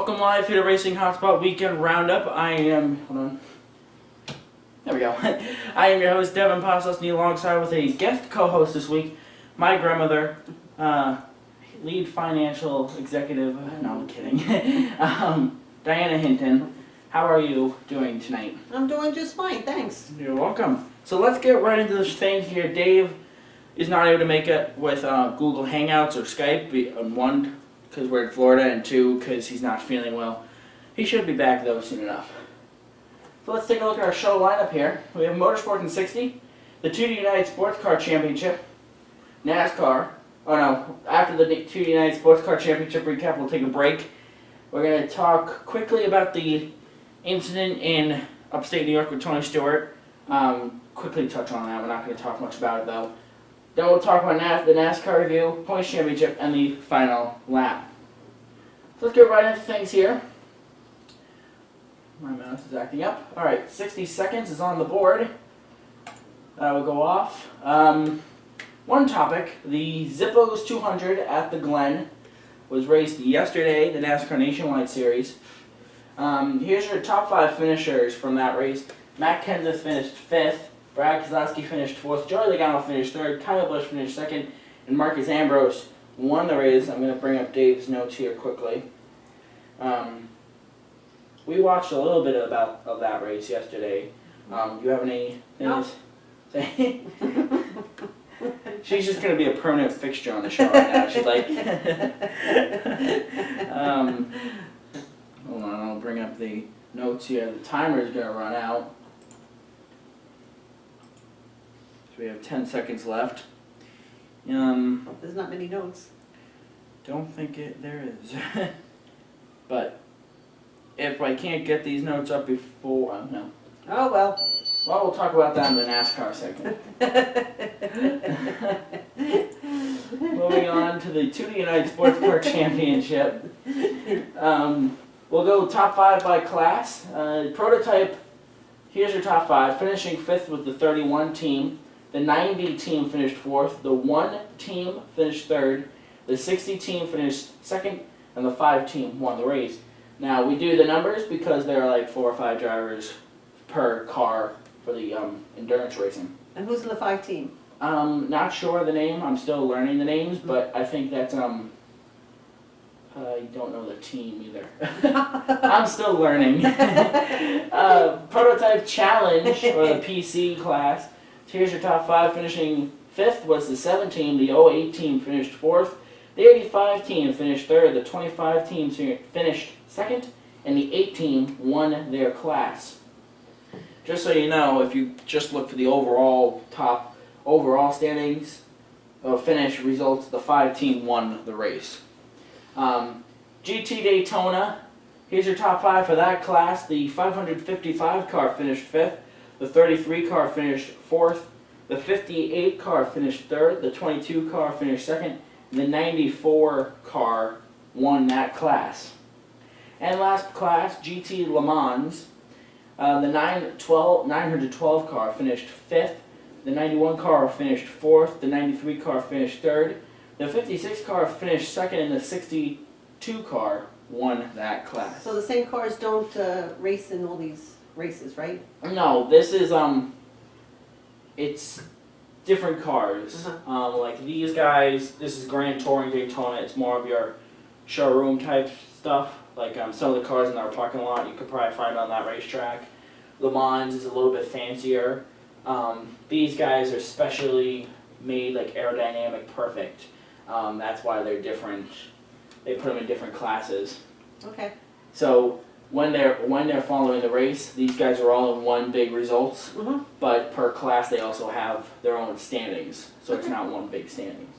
Welcome live here to Racing Hotspot Weekend Roundup. I am, hold on, there we go. I am your host, Devin Poslusny, alongside with a guest co-host this week, my grandmother, lead financial executive, no, I'm kidding, Diana Hinton. How are you doing tonight? I'm doing just fine, thanks. You're welcome. So let's get right into this thing here. Dave is not able to make it with Google Hangouts or Skype, on one, because we're in Florida, and two, because he's not feeling well. He should be back, though, soon enough. So let's take a look at our show lineup here. We have Motorsport in 60, the 2D United Sports Car Championship, NASCAR. Oh no, after the 2D United Sports Car Championship recap, we'll take a break. We're going to talk quickly about the incident in upstate New York with Tony Stewart. Quickly touch on that. We're not going to talk much about it, though. Then we'll talk about the NASCAR review, points championship, and the final lap. So let's get right into things here. My mouse is acting up. Alright, 60 seconds is on the board. That will go off. One topic, the Zippos 200 at the Glen was raced yesterday, the NASCAR Nationwide Series. Here's your top 5 finishers from that race. Matt Kenseth finished 5th. Brad Keselowski finished 4th, Joey Logano finished 3rd, Kyle Busch finished 2nd, and Marcus Ambrose won the race. I'm going to bring up Dave's notes here quickly. We watched a little bit of that race yesterday. Do you have any things to say? She's just going to be a permanent fixture on the show right now. She's like... hold on, I'll bring up the notes here. The timer is going to run out. We have 10 seconds left. There's not many notes. Don't think there is. But if I can't get these notes up before, no. Oh well. Well, we'll talk about that in the NASCAR segment. Moving on to the 2D United Sports Car Championship. We'll go top 5 by class. Prototype, here's your top 5. Finishing 5th with the 31 team. The 90 team finished 4th, the 1 team finished 3rd, the 60 team finished 2nd, and the 5 team won the race. Now, we do the numbers because there are like 4 or 5 drivers per car for the endurance racing. And who's in the 5 team? Not sure the name. I'm still learning the names, but I think that's, I don't know the team either. I'm still learning. Prototype Challenge, or the PC class. Here's your top 5. Finishing 5th was the 7 team. The 08 team finished 4th. The 85 team finished 3rd. The 25 team finished 2nd. And the 8 team won their class. Just so you know, if you just look for the overall standings or finish results, the 5 team won the race. GT Daytona. Here's your top 5 for that class. The 555 car finished 5th. The 33 car finished 4th, the 58 car finished 3rd, the 22 car finished 2nd, and the 94 car won that class. And last class, GT Le Mans, the 912 car finished 5th, the 91 car finished 4th, the 93 car finished 3rd, the 56 car finished 2nd, and the 62 car won that class. So the same cars don't race in all these races, right? No, this is it's different cars. Like these guys, this is Grand Touring Daytona. It's more of your showroom type stuff. Like some of the cars in our parking lot, you could probably find on that racetrack. Le Mans is a little bit fancier. These guys are specially made, like aerodynamic perfect. That's why they're different. They put them in different classes. Okay. So when they're following the race, these guys are all in one big results, but per class they also have their own standings, so it's not one big standings.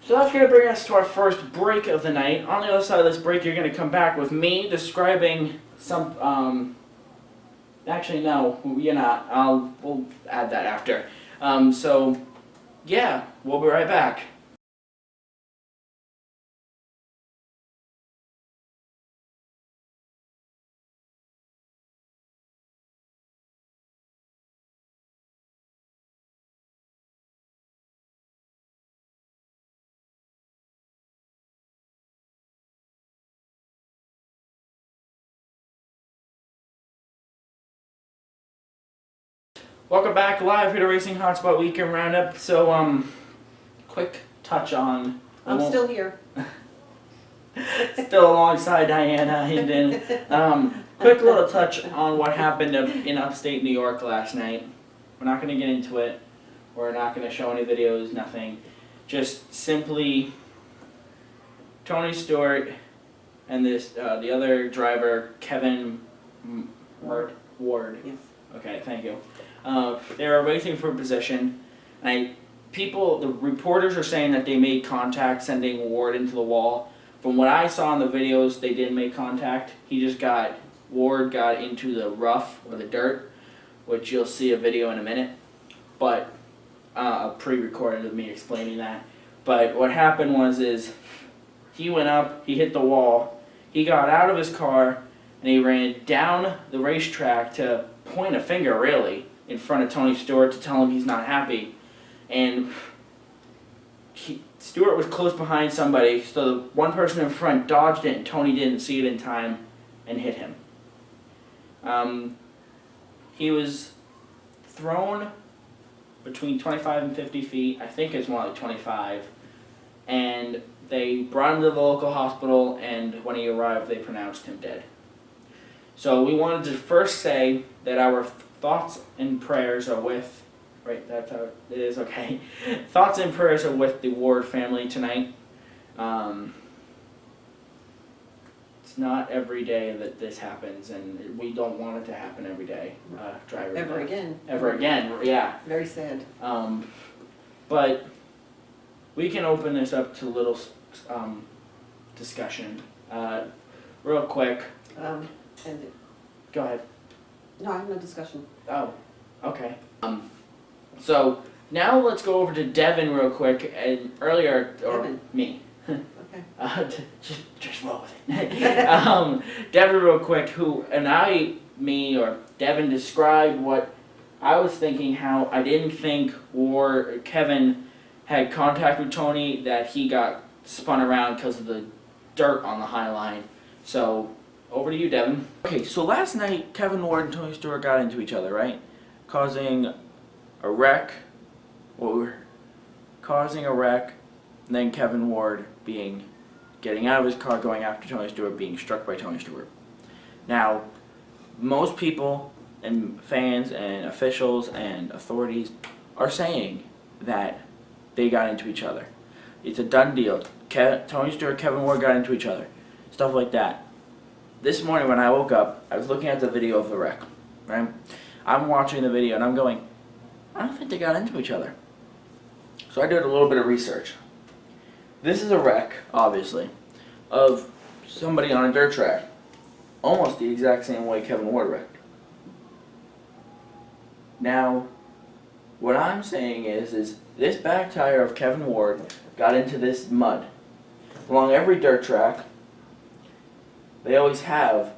So that's going to bring us to our first break of the night. On the other side of this break, you're going to come back with me describing some, actually no, you're not, we'll add that after. So yeah, we'll be right back. Welcome back live here to Racing Hotspot Weekend Roundup. So, quick touch on. I'm still here. Still alongside Diana and then, quick little touch on what happened in upstate New York last night. We're not going to get into it. We're not going to show any videos, nothing. Just simply Tony Stewart and the other driver, Kevin Ward. Yes. Okay, thank you. They were waiting for position. The reporters are saying that they made contact sending Ward into the wall. From what I saw in the videos, they didn't make contact. Ward got into the rough or the dirt, which you'll see a video in a minute. But, pre-recorded of me explaining that. But what happened is he went up, he hit the wall, he got out of his car, and he ran down the racetrack to point a finger, really, in front of Tony Stewart to tell him he's not happy. And Stewart was close behind somebody, so the one person in front dodged it, and Tony didn't see it in time and hit him. He was thrown between 25 and 50 feet. I think it's more like 25. And they brought him to the local hospital, and when he arrived, they pronounced him dead. So we wanted to first say that our thoughts and prayers are with, right, that's how it is, okay. Thoughts and prayers are with the Ward family tonight. It's not every day that this happens, and we don't want it to happen every day. Driver Ever again. Ever again, yeah. Very sad. But we can open this up to a little discussion. Real quick. And Go ahead. no, I have no discussion. Oh, okay. So now let's go over to Devin real quick. And earlier, or Devin. me. Okay. Just roll with it. Devin real quick, Devin described what I was thinking, how I didn't think Kevin had contact with Tony, that he got spun around because of the dirt on the high line. So, over to you, Devin. Okay, so last night, Kevin Ward and Tony Stewart got into each other, right? Causing a wreck, and then Kevin Ward getting out of his car, going after Tony Stewart, being struck by Tony Stewart. Now, most people and fans and officials and authorities are saying that they got into each other. It's a done deal. Tony Stewart, Kevin Ward got into each other. Stuff like that. This morning when I woke up, I was looking at the video of the wreck. Right? I'm watching the video and I'm going, I don't think they got into each other. So I did a little bit of research. This is a wreck, obviously, of somebody on a dirt track. Almost the exact same way Kevin Ward wrecked. Now, what I'm saying is this back tire of Kevin Ward got into this mud. Along every dirt track, they always have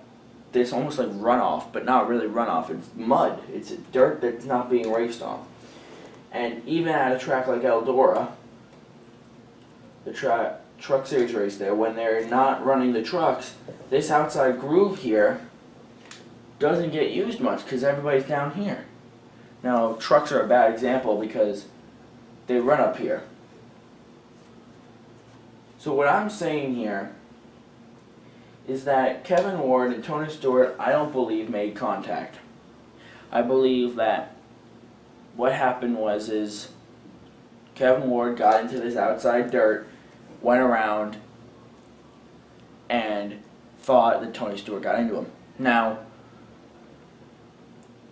this almost like runoff, but not really runoff. It's mud. It's dirt that's not being raced on. And even at a track like Eldora, the truck series race there, when they're not running the trucks, this outside groove here doesn't get used much because everybody's down here. Now, trucks are a bad example because they run up here. So what I'm saying here is that Kevin Ward and Tony Stewart, I don't believe, made contact. I believe that what happened is Kevin Ward got into this outside dirt, went around, and thought that Tony Stewart got into him. Now,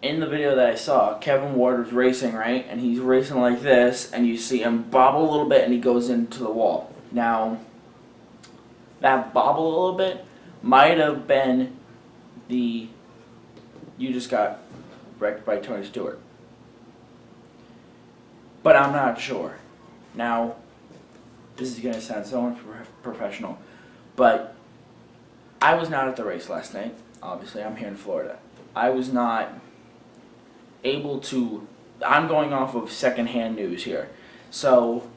in the video that I saw, Kevin Ward was racing, right? And he's racing like this, and you see him bobble a little bit, and he goes into the wall. Now, that bobble a little bit might have been you just got wrecked by Tony Stewart. But I'm not sure. Now, this is going to sound so unprofessional, but I was not at the race last night. Obviously, I'm here in Florida. I was not able to, I'm going off of secondhand news here. So,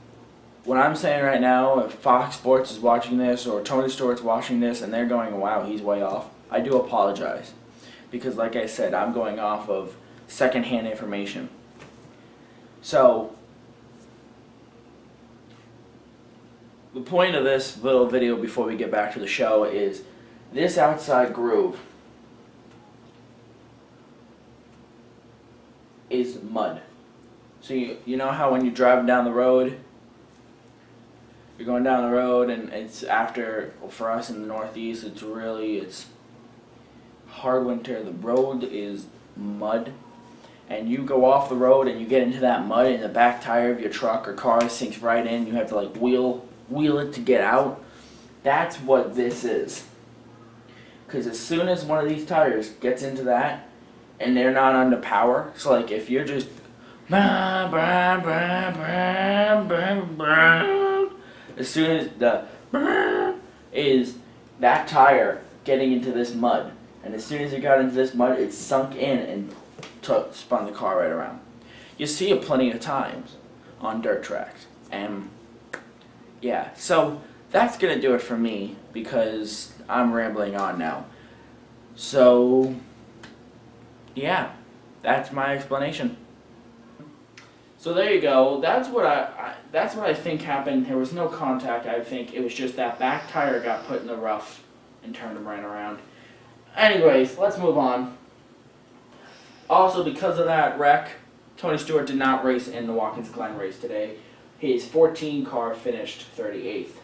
what I'm saying right now, if Fox Sports is watching this or Tony Stewart's watching this and they're going, wow, he's way off, I do apologize. Because like I said, I'm going off of secondhand information. So, the point of this little video before we get back to the show is this outside groove is mud. So you know how when you're driving down the road, you're going down the road and it's after, well, for us in the Northeast, it's hard winter, the road is mud, and you go off the road and you get into that mud and the back tire of your truck or car sinks right in, you have to like wheel it to get out. That's what this is. Because as soon as one of these tires gets into that and they're not under power, so like if you're just as soon as the is that tire getting into this mud, and as soon as it got into this mud, it sunk in and spun the car right around. You see it plenty of times on dirt tracks, and yeah, so that's gonna do it for me because I'm rambling on now. So yeah, that's my explanation. So there you go. That's what I think happened. There was no contact. I think it was just that back tire got put in the rough and turned him right around. Anyways, let's move on. Also, because of that wreck, Tony Stewart did not race in the Watkins Glen race today. His 14 car finished 38th.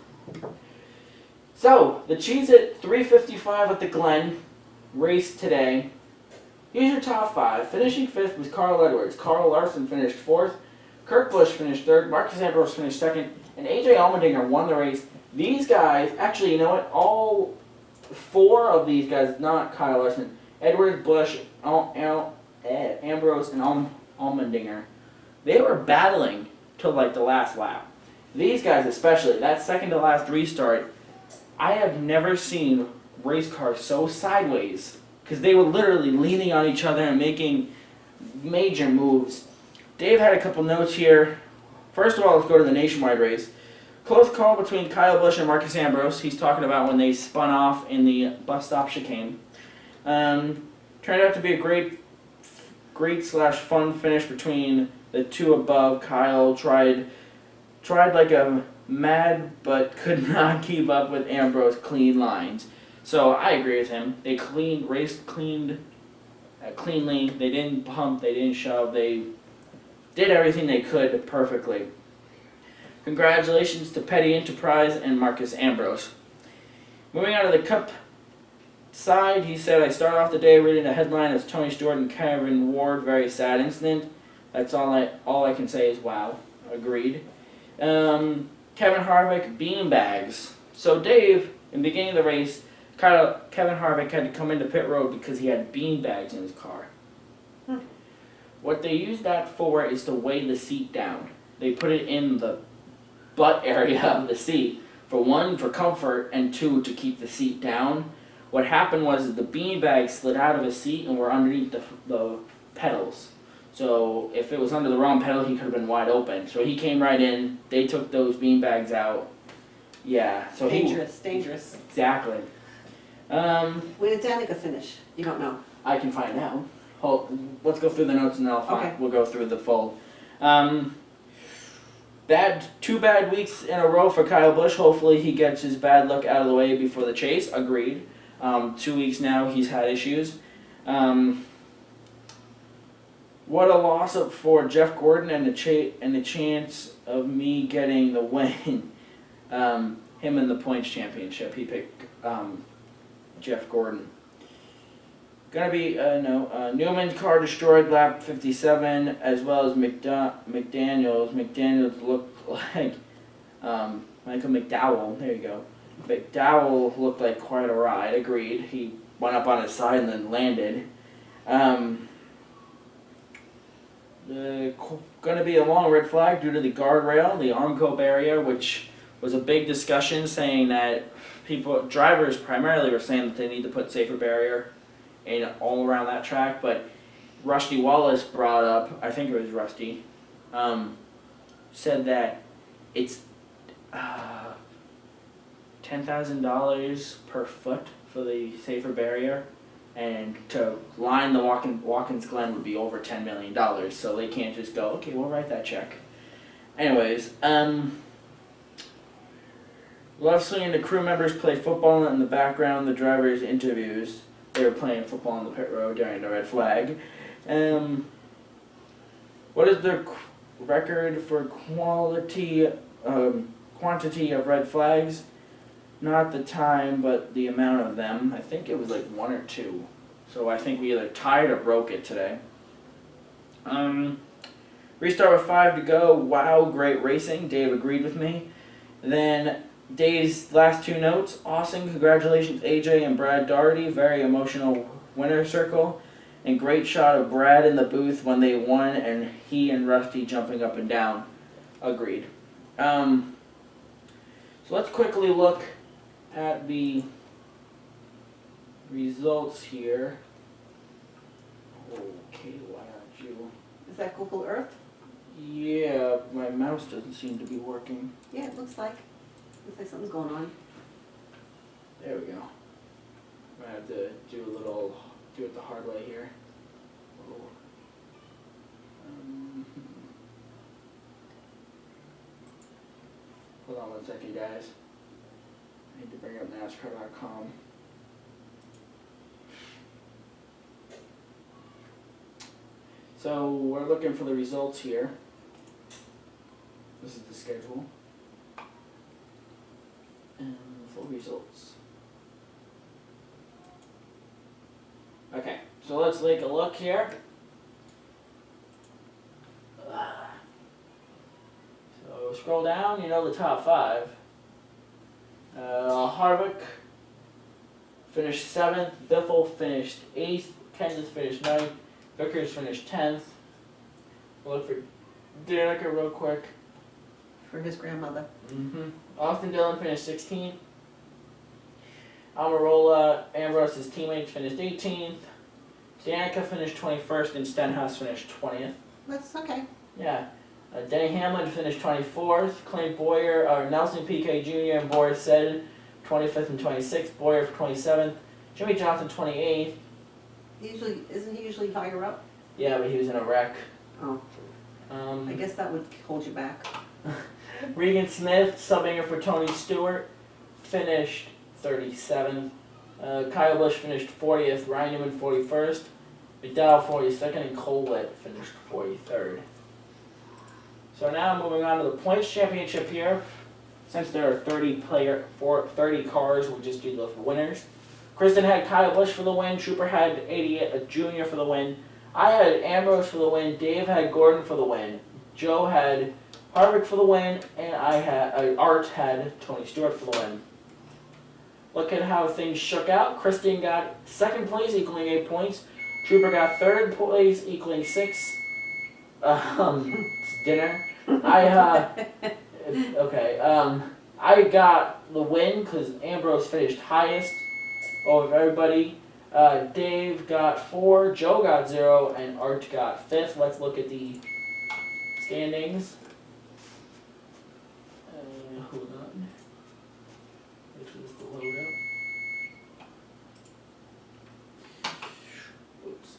So, the Cheez-It 355 at the Glen raced today. Here's your top 5. Finishing 5th was Carl Edwards. Carl Larson finished 4th. Kurt Busch finished 3rd. Marcus Ambrose finished 2nd. And AJ Allmendinger won the race. These guys, actually, you know what? All 4 of these guys, not Kyle Larson, Edwards, Busch, Ambrose, and Allmendinger, they were battling till like the last lap. These guys especially, that second to last restart, I have never seen race cars so sideways, because they were literally leaning on each other and making major moves. Dave had a couple notes here. First of all, let's go to the nationwide race. Close call between Kyle Busch and Marcus Ambrose. He's talking about when they spun off in the bus stop chicane. Turned out to be a great/fun finish between the two above. Kyle tried like a mad but could not keep up with Ambrose clean lines. So I agree with him. They raced cleanly. They didn't pump, they didn't shove, they did everything they could perfectly. Congratulations to Petty Enterprise and Marcus Ambrose. Moving on to the Cup side, he said, I start off the day reading a headline as Tony Stewart and Kevin Ward, very sad incident. That's all I can say is wow. Agreed. Kevin Harvick, beanbags. So Dave, in the beginning of the race, Kevin Harvick had to come into pit road because he had beanbags in his car. What they use that for is to weigh the seat down. They put it in the butt area of the seat. For 1, for comfort, and 2, to keep the seat down. What happened was the beanbag slid out of his seat and were underneath the pedals. So if it was under the wrong pedal, he could have been wide open. So he came right in. They took those beanbags out. Yeah. So dangerous. Exactly. When did Danica finish? You don't know. I can find out. Let's go through the notes and then we'll go through the full. Two bad weeks in a row for Kyle Busch. Hopefully he gets his bad luck out of the way before the chase. Agreed. 2 weeks now he's had issues. What a loss up for Jeff Gordon and the chance of me getting the win. Him in the points championship. He picked Jeff Gordon. Gonna be Newman's car destroyed lap 57, as well as McDaniels. McDaniels looked like Michael McDowell. There you go. McDowell looked like quite a ride. Agreed. He went up on his side and then landed. Gonna be a long red flag due to the guardrail, the Armco barrier, which was a big discussion, saying that drivers primarily were saying that they need to put safer barrier in all around that track, but Rusty Wallace brought up, I think it was Rusty, said that it's $10,000 per foot for the safer barrier. And to line the Watkins Glen would be over $10 million, so they can't just go, okay, we'll write that check. Anyways, love seeing the crew members play football in the background, the drivers' interviews. They were playing football on the pit road during the red flag. What is their record for quantity of red flags? Not the time, but the amount of them. I think it was like 1 or 2. So I think we either tied or broke it today. Restart with 5 to go. Wow, great racing. Dave agreed with me. Then Dave's last 2 notes. Awesome, congratulations AJ and Brad Doherty. Very emotional winner circle. And great shot of Brad in the booth when they won and he and Rusty jumping up and down. Agreed. So let's quickly look at the results here. Okay, why aren't you? Is that Google Earth? Yeah, my mouse doesn't seem to be working. Yeah, it looks like something's going on. There we go. I have to do it the hard way here. Hold on 1 second, guys. I need to bring up NASCAR.com. So we're looking for the results here. This is the schedule. And full results. Okay, so let's take a look here. So scroll down, you know the top 5. Harvick finished 7th, Biffle finished 8th, Kenseth finished 9th, Vickers finished 10th. We'll look for Danica real quick. For his grandmother. Austin Dillon finished 16th. Almirola, Ambrose's teammates finished 18th. Danica finished 21st and Stenhouse finished 20th. That's okay. Yeah. Denny Hamlin finished 24th. Clint Boyer, Nelson Piquet Jr. and Boris said 25th and 26th. Boyer for 27th. Jimmy Johnson 28th. Isn't he usually higher up? Yeah, but he was in a wreck. Oh. I guess that would hold you back. Regan Smith, subbing for Tony Stewart, finished 37th. Kyle Busch finished 40th. Ryan Newman 41st. McDowell 42nd, and Colwitt finished 43rd. So now moving on to the points championship here. Since there are 30 cars, we'll just do the winners. Kristen had Kyle Busch for the win. Trooper had 88 Jr. for the win. I had Ambrose for the win. Dave had Gordon for the win. Joe had Harvick for the win, and I had Art had Tony Stewart for the win. Look at how things shook out. Kristen got 2nd place, equaling 8 points. Trooper got 3rd place, equaling 6. It's dinner. I got the win because Ambrose finished highest over everybody. Dave got 4, Joe got 0, and Art got 5th. Let's look at the standings. Hold on. Which was the load up. Oops.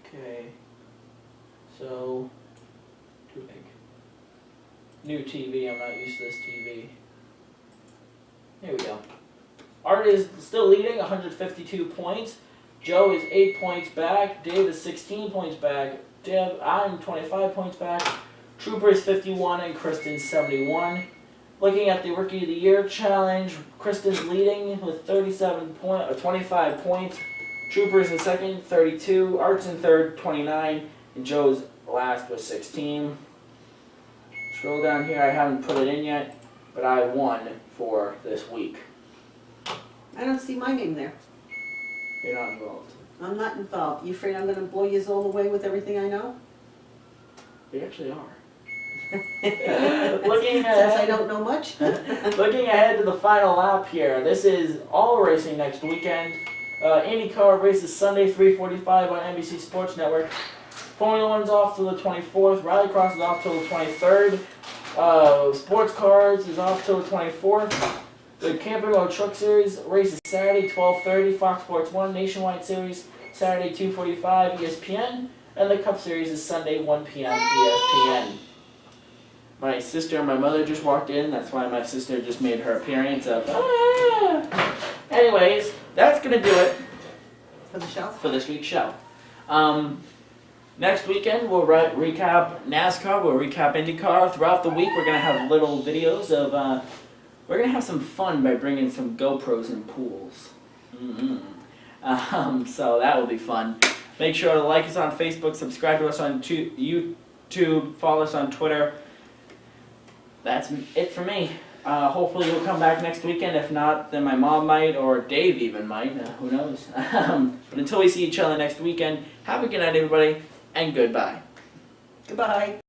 Okay. So, too big. New TV, I'm not used to this TV. Here we go. Art is still leading, 152 points. Joe is 8 points back. Dave is 16 points back. I'm 25 points back. Trooper is 51 and Kristen's 71. Looking at the Rookie of the Year challenge, Kristen's leading with 25 points. Trooper's in 2nd, 32. Art's in 3rd, 29. And Joe's last with 16. Scroll down here, I haven't put it in yet, but I won for this week. I don't see my name there. You're not involved. I'm not involved. You afraid I'm going to blow you all away with everything I know? We actually are. Looking Since I ahead, don't know much. looking ahead to the final lap here. This is all racing next weekend. IndyCar races Sunday, 3:45 on NBC Sports Network. Formula One's off till the 24th. Rallycross is off till the 23rd. Sports Cars is off till the 24th. The Camperdoll Truck Series race is Saturday, 12:30, Fox Sports 1. Nationwide Series, Saturday, 2:45, ESPN. And the Cup Series is Sunday, 1 p.m., ESPN. My sister and my mother just walked in. That's why my sister just made her appearance of, Anyways, that's going to do it For the show? for this week's show. Next weekend, we'll recap NASCAR, we'll recap IndyCar. Throughout the week, we're going to have little videos of, we're going to have some fun by bringing some GoPros and pools. So that will be fun. Make sure to like us on Facebook, subscribe to us on YouTube, follow us on Twitter. That's it for me. Hopefully you'll come back next weekend. If not, then my mom might, or Dave even might. Who knows? But until we see each other next weekend, have a good night, everybody, and goodbye. Goodbye.